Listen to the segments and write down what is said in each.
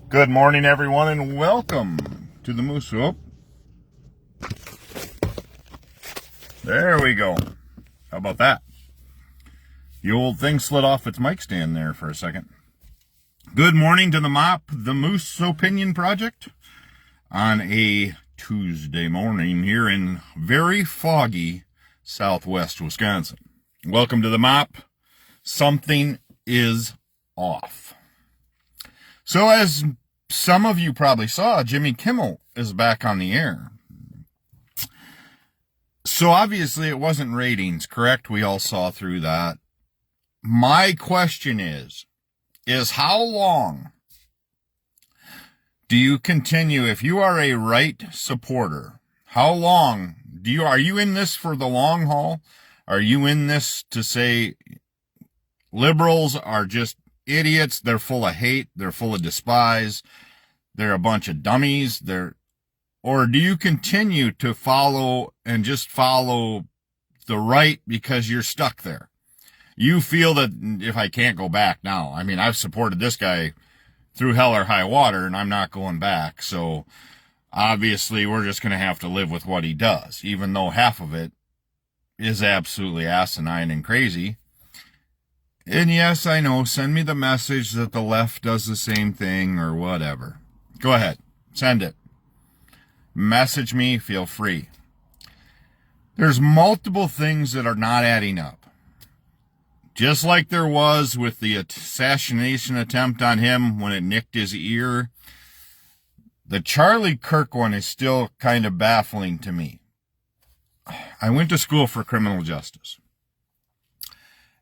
Good morning, everyone, and welcome to the Moose. Oh, there we go. How about that? The old thing slid off its mic stand there for a second. Good morning to the MOP, the Moose Opinion Project, on a Tuesday morning here in very foggy southwest Wisconsin. Welcome to the MOP. Something is off. So as some of you probably saw, Jimmy Kimmel is back on the air. So obviously it wasn't ratings, correct? We all saw through that. My question is how long do you continue, if you are a right supporter, how long are you in this for the long haul? Are you in this to say liberals are just idiots, they're full of hate, they're full of despise, they're a bunch of dummies, or do you continue to follow the right because you're stuck there? You feel that if I can't go back now, I mean, I've supported this guy through hell or high water and I'm not going back. So obviously we're just going to have to live with what he does, even though half of it is absolutely asinine and crazy. And yes, I know, send me the message that the left does the same thing or whatever. Go ahead, send it. Message me, feel free. There's multiple things that are not adding up. Just like there was with the assassination attempt on him when it nicked his ear, the Charlie Kirk one is still kind of baffling to me. I went to school for criminal justice.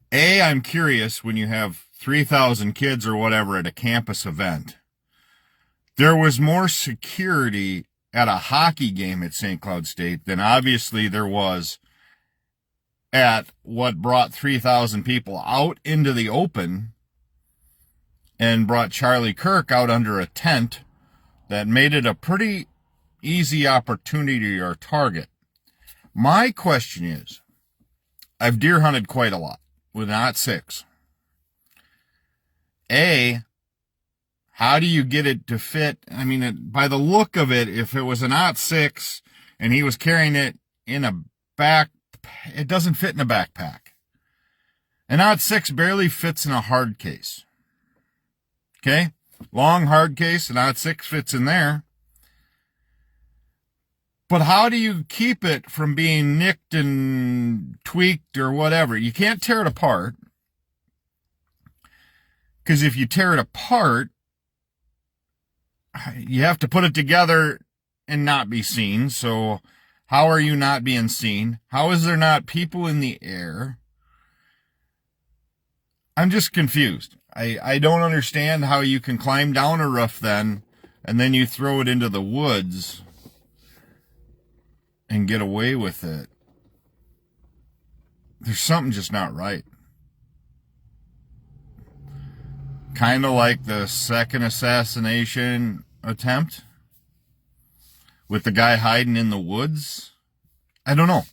I'm curious, when you have 3,000 kids or whatever at a campus event, there was more security at a hockey game at St. Cloud State than obviously there was at what brought 3,000 people out into the open and brought Charlie Kirk out under a tent that made it a pretty easy opportunity or target. My question is, I've deer hunted quite a lot with an .6. How do you get it to fit? I mean, by the look of it, if it was an .6 and he was carrying it in a back, it doesn't fit in a backpack. An .6 barely fits in a hard case. Okay? Long hard case, an .6 fits in there. But how do you keep it from being nicked and tweaked or whatever? You can't tear it apart. Because if you tear it apart, you have to put it together and not be seen. So how are you not being seen? How is there not people in the air? I'm just confused. I don't understand how you can climb down a roof then, and then you throw it into the woods and get away with it. There's something just not right. Kind of like the second assassination attempt with the guy hiding in the woods. I don't know.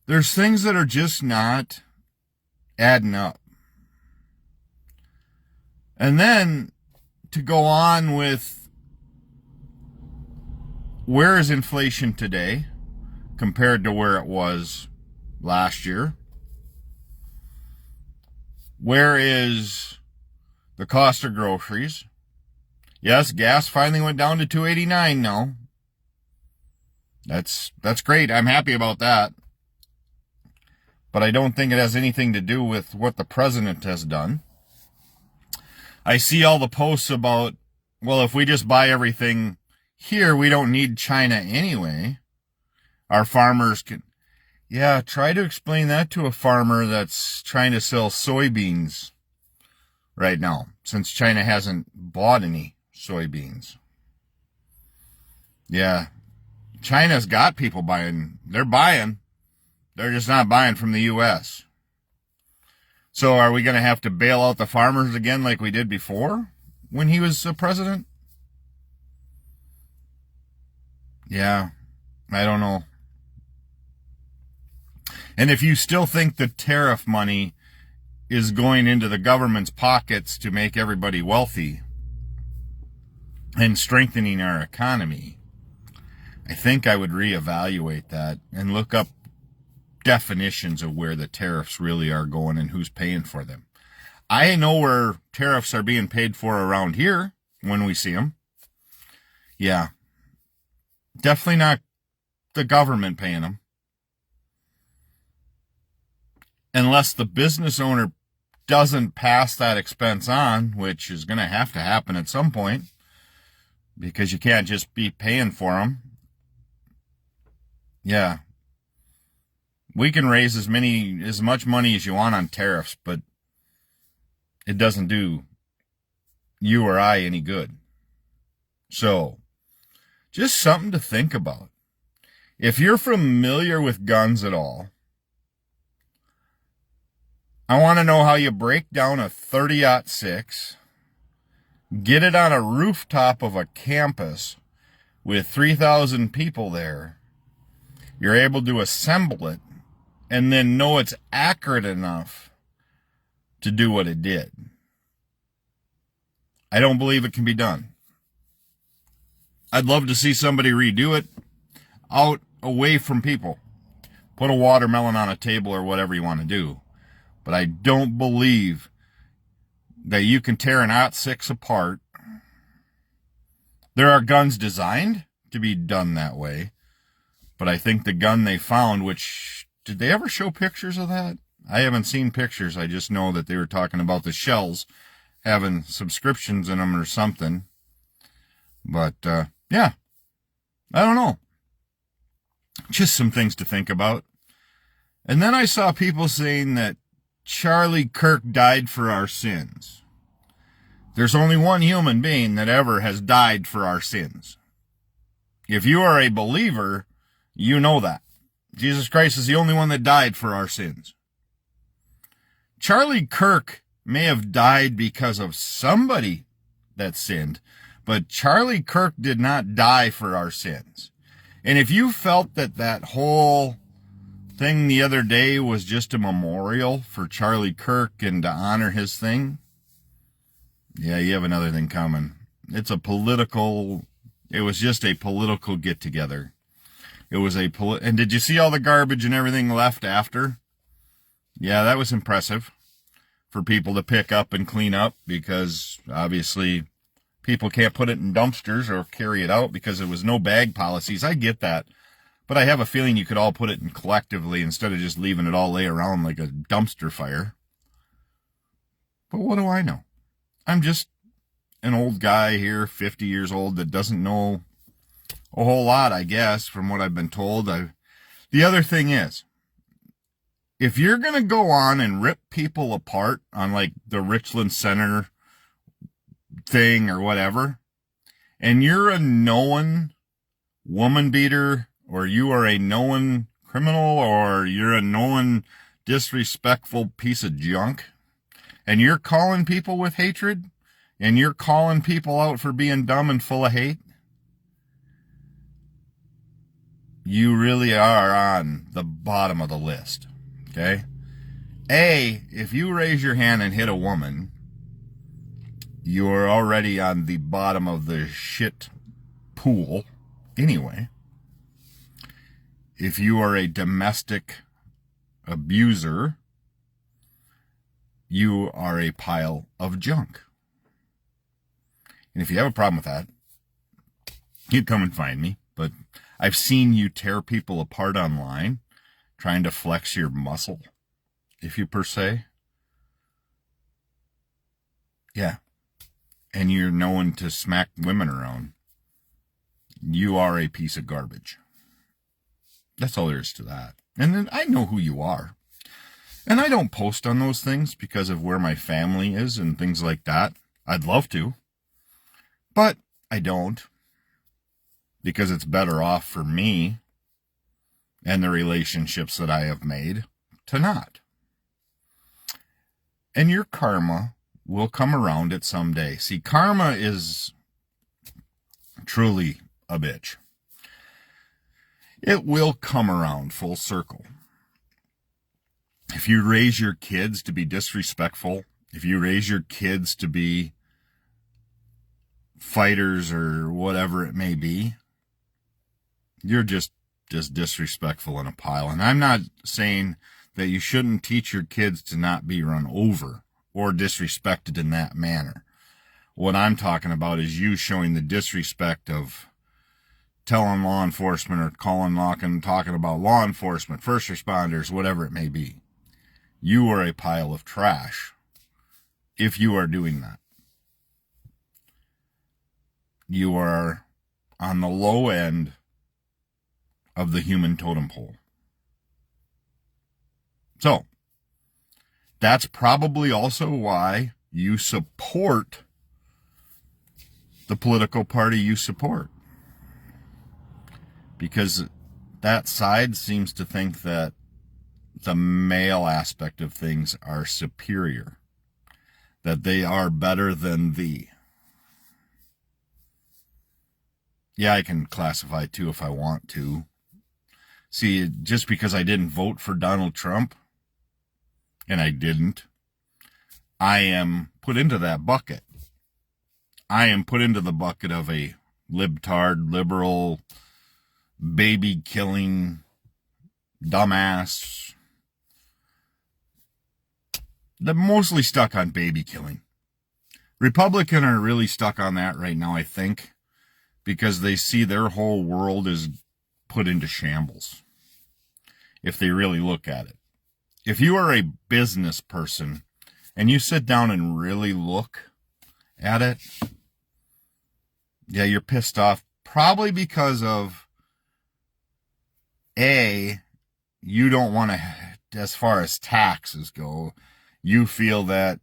There's things that are just not adding up. And then to go on with, where is inflation today compared to where it was last year? Where is the cost of groceries? Yes, gas finally went down to $2.89 now. That's great. I'm happy about that. But I don't think it has anything to do with what the president has done. I see all the posts about, well, if we just buy everything here, we don't need China anyway. Our farmers can. Yeah, try to explain that to a farmer that's trying to sell soybeans right now, since China hasn't bought any soybeans. Yeah, China's got people buying. They're buying. They're just not buying from the U.S. So are we going to have to bail out the farmers again like we did before when he was president? Yeah, I don't know. And if you still think the tariff money is going into the government's pockets to make everybody wealthy and strengthening our economy, I think I would reevaluate that and look up definitions of where the tariffs really are going and who's paying for them. I know where tariffs are being paid for around here when we see them. Yeah. Definitely not the government paying them. Unless the business owner doesn't pass that expense on, which is going to happen at some point, because you can't just be paying for them. Yeah. We can raise as much money as you want on tariffs, but it doesn't do you or I any good. So, just something to think about. If you're familiar with guns at all, I want to know how you break down a 30-06, get it on a rooftop of a campus with 3,000 people there. You're able to assemble it and then know it's accurate enough to do what it did. I don't believe it can be done. I'd love to see somebody redo it out away from people. Put a watermelon on a table or whatever you want to do. But I don't believe that you can tear an .06 apart. There are guns designed to be done that way. But I think the gun they found, which, did they ever show pictures of that? I haven't seen pictures. I just know that they were talking about the shells having subscriptions in them or something. But, yeah, I don't know. Just some things to think about. And then I saw people saying that Charlie Kirk died for our sins. There's only one human being that ever has died for our sins. If you are a believer, you know that. Jesus Christ is the only one that died for our sins. Charlie Kirk may have died because of somebody that sinned, but Charlie Kirk did not die for our sins. And if you felt that whole thing the other day was just a memorial for Charlie Kirk and to honor his thing, yeah, you have another thing coming. It was just a political get-together. It was and did you see all the garbage and everything left after? Yeah, that was impressive for people to pick up and clean up, because obviously people can't put it in dumpsters or carry it out because there was no bag policies. I get that. But I have a feeling you could all put it in collectively instead of just leaving it all lay around like a dumpster fire. But what do I know? I'm just an old guy here, 50 years old, that doesn't know a whole lot, I guess, from what I've been told. The other thing is, if you're going to go on and rip people apart on like the Richland Center thing or whatever, and you're a known woman beater, or you are a known criminal, or you're a known disrespectful piece of junk, and you're calling people with hatred, and you're calling people out for being dumb and full of hate, you really are on the bottom of the list, okay? If you raise your hand and hit a woman, you're already on the bottom of the shit pool anyway. If you are a domestic abuser, you are a pile of junk. And if you have a problem with that, you come and find me. But I've seen you tear people apart online, trying to flex your muscle, if you per se. Yeah. And you're known to smack women around. You are a piece of garbage. That's all there is to that. And then I know who you are. And I don't post on those things because of where my family is and things like that. I'd love to. But I don't. Because it's better off for me and the relationships that I have made to not. And your karma will come around it someday. See, karma is truly a bitch. It will come around full circle. if you raise your kids to be disrespectful, if you raise your kids to be fighters or whatever it may be, you're just disrespectful in a pile. And I'm not saying that you shouldn't teach your kids to not be run over or disrespected in that manner. What I'm talking about is you showing the disrespect of telling law enforcement or talking about law enforcement, first responders, whatever it may be. You are a pile of trash if you are doing that. You are on the low end of the human totem pole. So, that's probably also why you support the political party you support. Because that side seems to think that the male aspect of things are superior, that they are better than thee. Yeah, I can classify too if I want to. See, just because I didn't vote for Donald Trump, and I didn't, I am put into that bucket. I am put into the bucket of a libtard, liberal, baby-killing, dumbass. They're mostly stuck on baby killing. Republicans are really stuck on that right now, I think, because they see their whole world is put into shambles, if they really look at it. If you are a business person and you sit down and really look at it, yeah, you're pissed off, probably because of, A, you don't want to, as far as taxes go, you feel that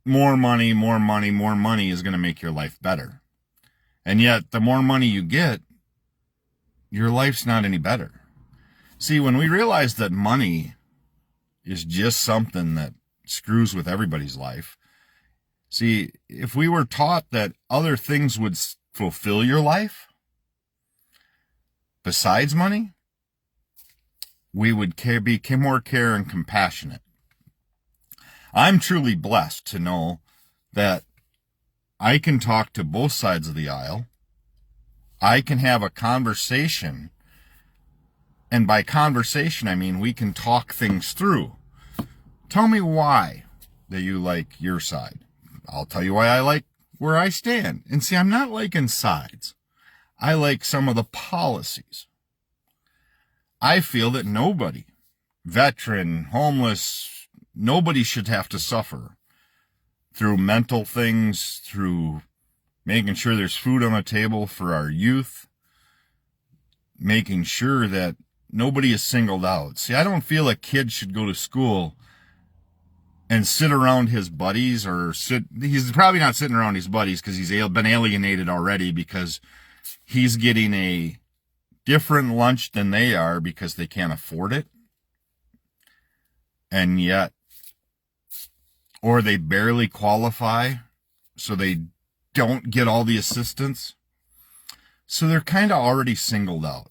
more money is going to make your life better. And yet, the more money you get, your life's not any better. See, when we realize that money is just something that screws with everybody's life, see, if we were taught that other things would fulfill your life besides money, we would be more care and compassionate. I'm truly blessed to know that I can talk to both sides of the aisle. I can have a conversation. And by conversation, I mean we can talk things through. Tell me why that you like your side. I'll tell you why I like where I stand. And see, I'm not liking sides. I like some of the policies. I feel that nobody, veteran, homeless, nobody should have to suffer through mental things, through making sure there's food on the table for our youth, making sure that nobody is singled out. See, I don't feel a kid should go to school and sit around his buddies he's probably not sitting around his buddies because he's been alienated already because he's getting a different lunch than they are because they can't afford it. And yet, or they barely qualify, so they don't get all the assistance. So they're kind of already singled out.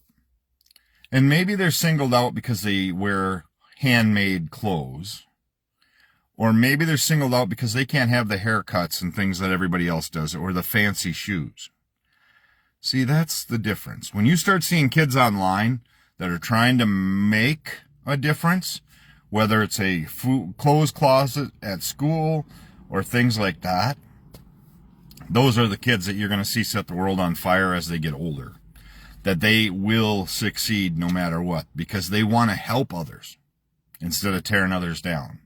And maybe they're singled out because they wear handmade clothes. Or maybe they're singled out because they can't have the haircuts and things that everybody else does, or the fancy shoes. See, that's the difference. When you start seeing kids online that are trying to make a difference, whether it's a clothes closet at school or things like that, those are the kids that you're going to see set the world on fire as they get older. That they will succeed no matter what, because they want to help others instead of tearing others down.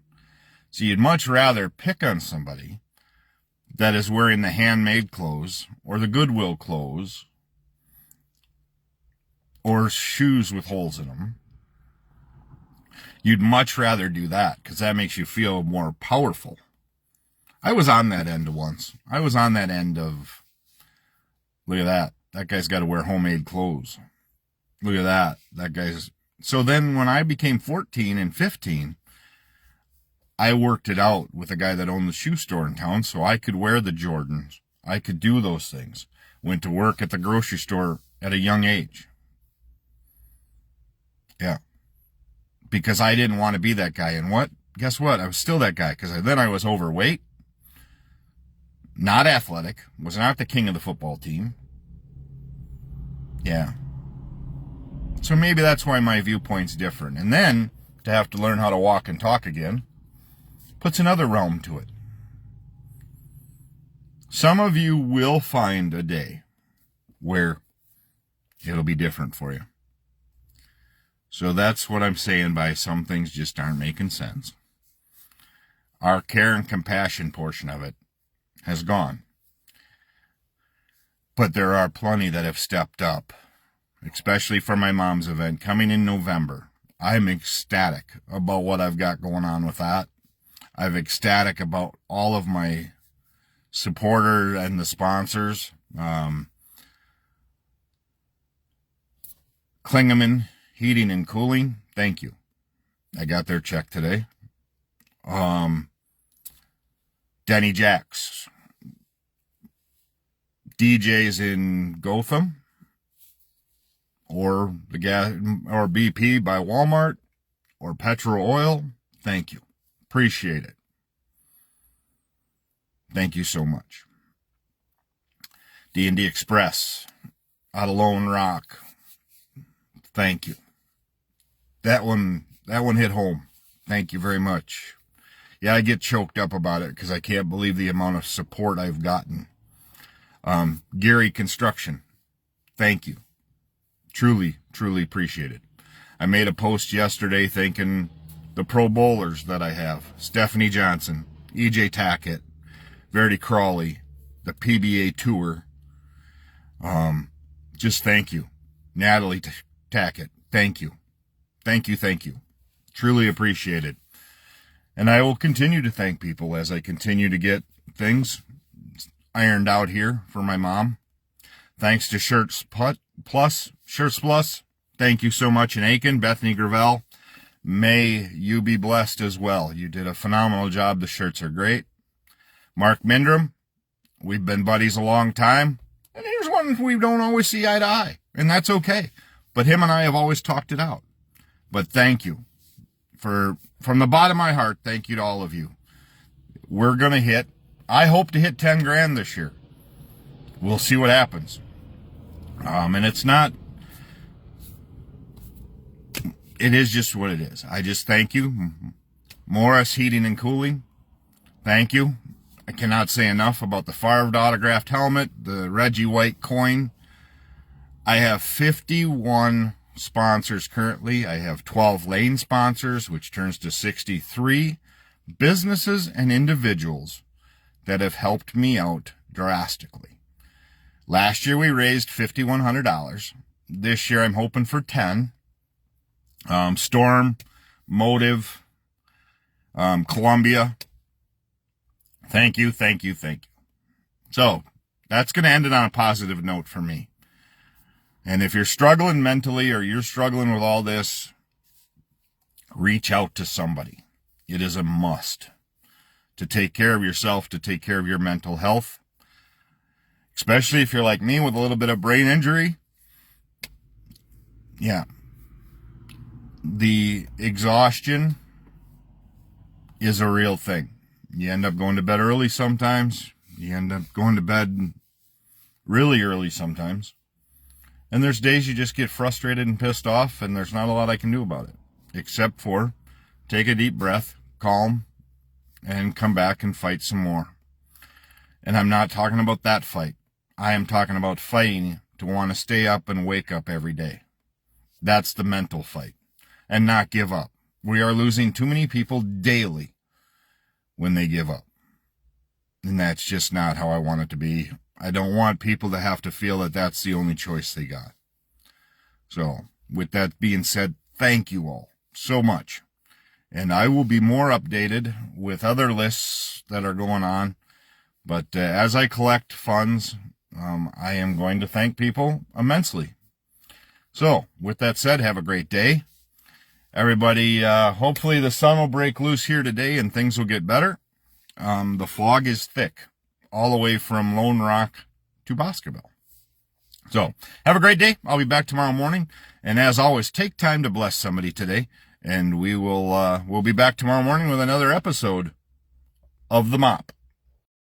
So you'd much rather pick on somebody that is wearing the handmade clothes or the Goodwill clothes or shoes with holes in them. You'd much rather do that because that makes you feel more powerful. I was on that end once. I was on that end of, look at that. That guy's got to wear homemade clothes. Look at that. That guy's. So then when I became 14 and 15, I worked it out with a guy that owned the shoe store in town so I could wear the Jordans. I could do those things. Went to work at the grocery store at a young age. Yeah. because I didn't want to be that guy. And what? Guess what? I was still that guy, because then I was overweight, not athletic, was not the king of the football team. Yeah. So maybe that's why my viewpoint's different. And then to have to learn how to walk and talk again puts another realm to it. Some of you will find a day where it'll be different for you. So that's what I'm saying by some things just aren't making sense. Our care and compassion portion of it has gone. But there are plenty that have stepped up, especially for my mom's event coming in November. I'm ecstatic about what I've got going on with that. I'm ecstatic about all of my supporters and the sponsors. Klingeman Heating and Cooling, thank you. I got their check today. Denny Jacks, DJs in Gotham, or the gas, or BP by Walmart, or Petrol Oil, thank you. Appreciate it. Thank you so much. D&D Express out of Lone Rock, thank you. That one hit home. Thank you very much. Yeah, I get choked up about it because I can't believe the amount of support I've gotten. Gary Construction, thank you. Truly, truly appreciate it. I made a post yesterday thanking the pro bowlers that I have. Stephanie Johnson, EJ Tackett, Verity Crawley, the PBA Tour. Just thank you. Natalie Tackett, thank you. Thank you, thank you. Truly appreciate it. And I will continue to thank people as I continue to get things ironed out here for my mom. Thanks to Shirts Plus. Thank you so much in Aiken. Bethany Gravel, may you be blessed as well. You did a phenomenal job. The shirts are great. Mark Mindrum, we've been buddies a long time. And here's one we don't always see eye to eye. And that's okay. But him and I have always talked it out. But thank you. From the bottom of my heart, thank you to all of you. We're going to hit, I hope to hit 10 grand this year. We'll see what happens. And it's not, it is just what it is. I just thank you. Morris Heating and Cooling, thank you. I cannot say enough about the Favre autographed helmet, the Reggie White coin. I have 51 sponsors currently. I have 12 lane sponsors, which turns to 63 businesses and individuals that have helped me out drastically. Last year we raised $5,100. This year I'm hoping for 10. Storm, Motive, Columbia. Thank you, thank you, thank you. So that's going to end it on a positive note for me. And if you're struggling mentally or you're struggling with all this, reach out to somebody. It is a must to take care of yourself, to take care of your mental health, especially if you're like me with a little bit of brain injury. Yeah. The exhaustion is a real thing. You end up going to bed early sometimes. You end up going to bed really early sometimes. And there's days you just get frustrated and pissed off, and there's not a lot I can do about it, except for take a deep breath, calm, and come back and fight some more. And I'm not talking about that fight. I am talking about fighting to want to stay up and wake up every day. That's the mental fight, and not give up. We are losing too many people daily when they give up. And that's just not how I want it to be. I don't want people to have to feel that that's the only choice they got. So, with that being said, thank you all so much. And I will be more updated with other lists that are going on. But as I collect funds, I am going to thank people immensely. So, with that said, have a great day. Everybody, hopefully the sun will break loose here today and things will get better. The fog is thick all the way from Lone Rock to Boscobel. So, have a great day. I'll be back tomorrow morning. And as always, take time to bless somebody today. And we'll be back tomorrow morning with another episode of The Mop.